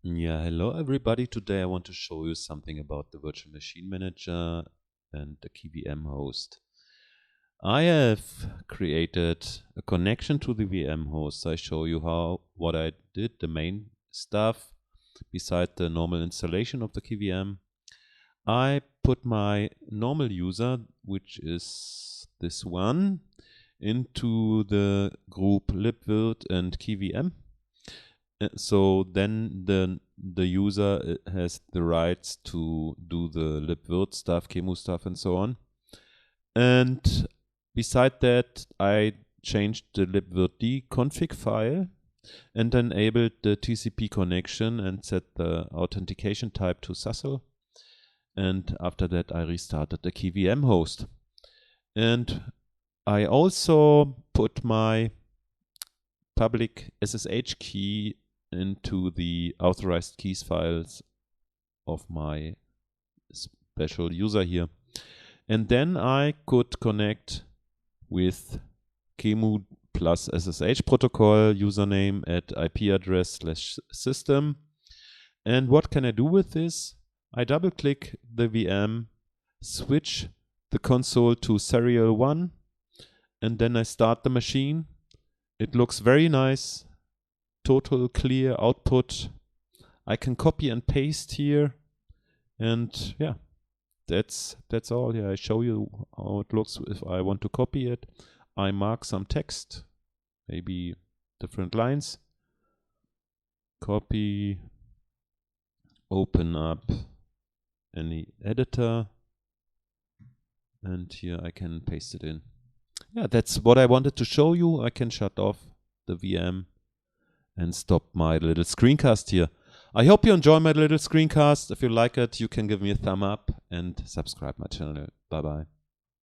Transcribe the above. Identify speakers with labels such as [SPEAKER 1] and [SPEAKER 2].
[SPEAKER 1] Yeah, hello everybody. Today I want to show you something about the virtual machine manager and the key VM host. I have created a connection to the VM host. I show you what I did, the main stuff, beside the normal installation of the key VM. I put my normal user, which is this one, into the group libvirt and key VM. So then the user has the rights to do the libvirt stuff, qemu stuff, and so on. And beside that, I changed the libvirt config file and enabled the TCP connection and set the authentication type to SSL. And after that, I restarted the key VM host. And I also put my public SSH key into the authorized keys files of my special user here. And then I could connect with qemu+ssh protocol username at IP address /system. And what can I do with this? I double click the VM, switch the console to serial 1, and then I start the machine. It looks very nice. Total clear output. I can copy and paste here, and yeah, that's all. Yeah, I show you how it looks if I want to copy it. I mark some text, maybe different lines. Copy, open up any editor, and here I can paste it in. Yeah, that's what I wanted to show you. I can shut off the VM and stop my little screencast here. I hope you enjoy my little screencast. If you like it, you can give me a thumb up and subscribe my channel. Bye bye.